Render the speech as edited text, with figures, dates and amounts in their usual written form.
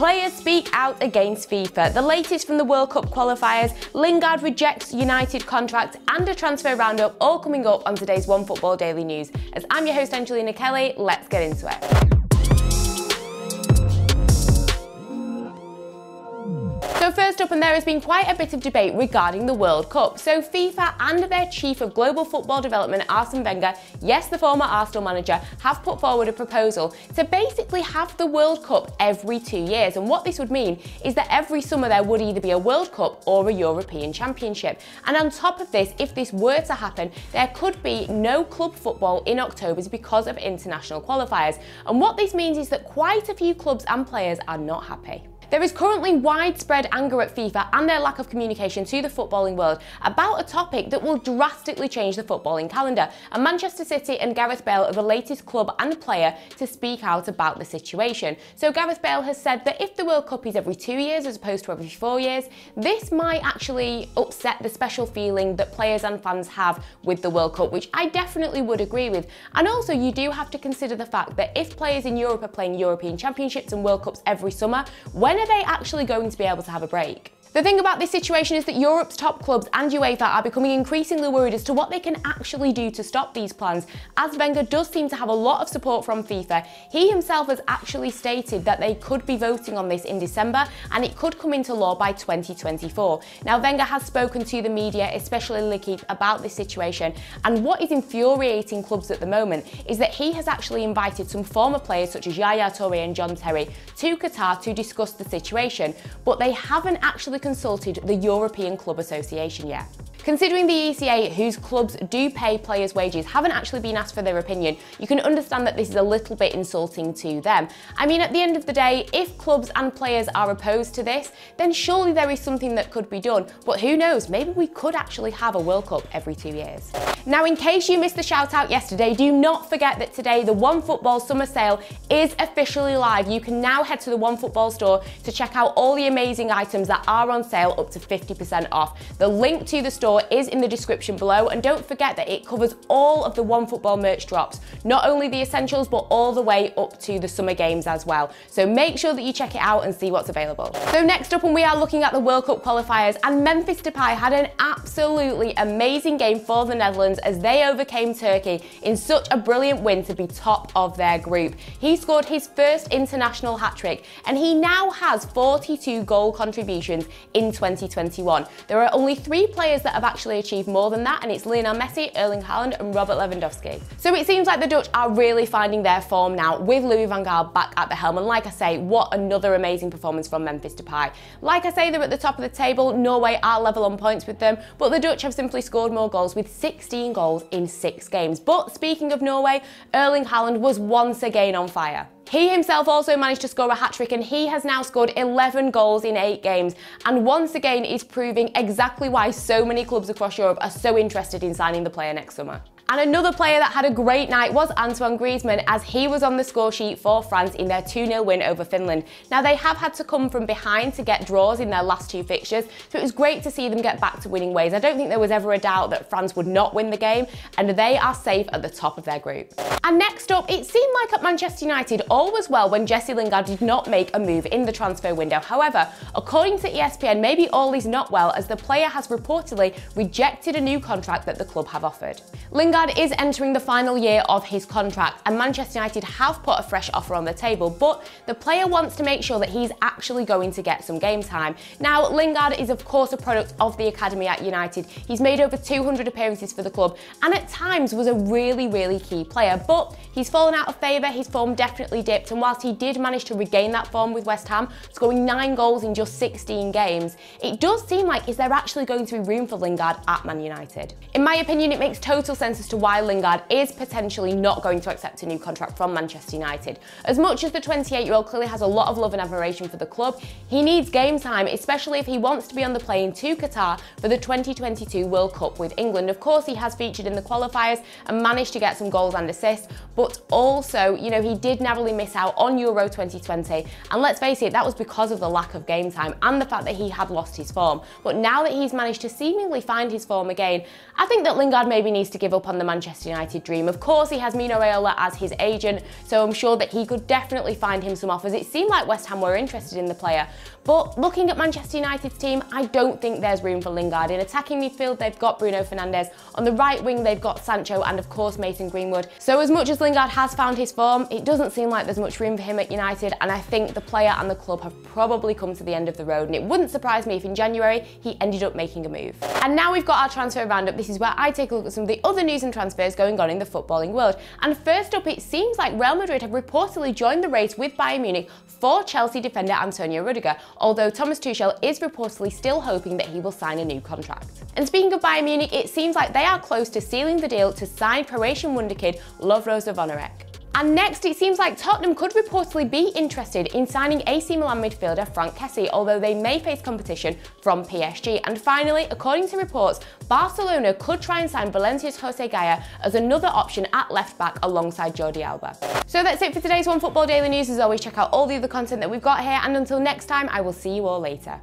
Players speak out against FIFA. The latest from the World Cup qualifiers, Lingard rejects United contract, and a transfer roundup, all coming up on today's OneFootball Daily News. As I'm your host Angelina Kelly, let's get into it. So first up, and there has been quite a bit of debate regarding the World Cup. So FIFA and their Chief of Global Football Development, Arsene Wenger, yes, the former Arsenal manager, have put forward a proposal to basically have the World Cup every 2 years. And what this would mean is that every summer there would either be a World Cup or a European Championship. And on top of this, if this were to happen, there could be no club football in October because of international qualifiers. And what this means is that quite a few clubs and players are not happy. There is currently widespread anger at FIFA and their lack of communication to the footballing world about a topic that will drastically change the footballing calendar, and Manchester City and Gareth Bale are the latest club and player to speak out about the situation. So Gareth Bale has said that if the World Cup is every 2 years as opposed to every 4 years, this might actually upset the special feeling that players and fans have with the World Cup, which I definitely would agree with. And also you do have to consider the fact that if players in Europe are playing European Championships and World Cups every summer, when are they actually going to be able to have a break? The thing about this situation is that Europe's top clubs and UEFA are becoming increasingly worried as to what they can actually do to stop these plans, as Wenger does seem to have a lot of support from FIFA. He himself has actually stated that they could be voting on this in December and it could come into law by 2024. Now, Wenger has spoken to the media, especially L'Equipe, about this situation, and what is infuriating clubs at the moment is that he has actually invited some former players such as Yaya Toure and John Terry to Qatar to discuss the situation, but they haven't actually consulted the European Club Association yet. Considering the ECA, whose clubs do pay players' wages, haven't actually been asked for their opinion, you can understand that this is a little bit insulting to them. I mean, at the end of the day, if clubs and players are opposed to this, then surely there is something that could be done. But who knows, maybe we could actually have a World Cup every 2 years. Now, in case you missed the shout out yesterday, do not forget that today the OneFootball Summer Sale is officially live. You can now head to the OneFootball store to check out all the amazing items that are on sale up to 50% off. The link to the store is in the description below, and don't forget that it covers all of the OneFootball merch drops, not only the essentials but all the way up to the summer games as well. So make sure that you check it out and see what's available. So next up, and we are looking at the World Cup qualifiers, and Memphis Depay had an absolutely amazing game for the Netherlands as they overcame Turkey in such a brilliant win to be top of their group. He scored his first international hat-trick and he now has 42 goal contributions in 2021. There are only 3 players that have actually achieved more than that, and it's Lionel Messi, Erling Haaland and Robert Lewandowski. So it seems like the Dutch are really finding their form now with Louis van Gaal back at the helm, and like I say, what another amazing performance from Memphis Depay. Like I say, they're at the top of the table. Norway are level on points with them, but the Dutch have simply scored more goals with 16 goals in 6 games. But speaking of Norway, Erling Haaland was once again on fire. He himself also managed to score a hat-trick, and he has now scored 11 goals in 8 games, and once again is proving exactly why so many clubs across Europe are so interested in signing the player next summer. And another player that had a great night was Antoine Griezmann, as he was on the score sheet for France in their 2-0 win over Finland. Now, they have had to come from behind to get draws in their last 2 fixtures, so it was great to see them get back to winning ways. I don't think there was ever a doubt that France would not win the game, and they are safe at the top of their group. And next up, it seemed like at Manchester United all was well when Jesse Lingard did not make a move in the transfer window. However, according to ESPN, maybe all is not well, as the player has reportedly rejected a new contract that the club have offered. Lingard is entering the final year of his contract, and Manchester United have put a fresh offer on the table, but the player wants to make sure that he's actually going to get some game time. Now, Lingard is of course a product of the academy at United. He's made over 200 appearances for the club and at times was a really key player, but he's fallen out of favour, his form definitely dipped, and whilst he did manage to regain that form with West Ham, scoring 9 goals in just 16 games, it does seem like is there actually going to be room for Lingard at Man United? In my opinion, it makes total sense as to why Lingard is potentially not going to accept a new contract from Manchester United. As much as the 28-year-old clearly has a lot of love and admiration for the club, he needs game time, especially if he wants to be on the plane to Qatar for the 2022 World Cup with England. Of course, he has featured in the qualifiers and managed to get some goals and assists, but also, you know, he did narrowly miss out on Euro 2020, and let's face it, that was because of the lack of game time and the fact that he had lost his form. But now that he's managed to seemingly find his form again, I think that Lingard maybe needs to give up on the Manchester United dream. Of course, he has Mino Raiola as his agent, so I'm sure that he could definitely find him some offers. It seemed like West Ham were interested in the player, but looking at Manchester United's team, I don't think there's room for Lingard. In attacking midfield, they've got Bruno Fernandes. On the right wing, they've got Sancho and, of course, Mason Greenwood. So as much as Lingard has found his form, it doesn't seem like there's much room for him at United, and I think the player and the club have probably come to the end of the road, and it wouldn't surprise me if in January he ended up making a move. And now we've got our transfer roundup. This is where I take a look at some of the other news and transfers going on in the footballing world. And first up, it seems like Real Madrid have reportedly joined the race with Bayern Munich for Chelsea defender Antonio Rudiger, although Thomas Tuchel is reportedly still hoping that he will sign a new contract. And speaking of Bayern Munich, it seems like they are close to sealing the deal to sign Croatian wonderkid Lovro Zvonarek. And next, it seems like Tottenham could reportedly be interested in signing AC Milan midfielder Frank Kessie, although they may face competition from PSG. And finally, according to reports, Barcelona could try and sign Valencia's Jose Gaya as another option at left back alongside Jordi Alba. So that's it for today's OneFootball Daily News. As always, check out all the other content that we've got here, and until next time, I will see you all later.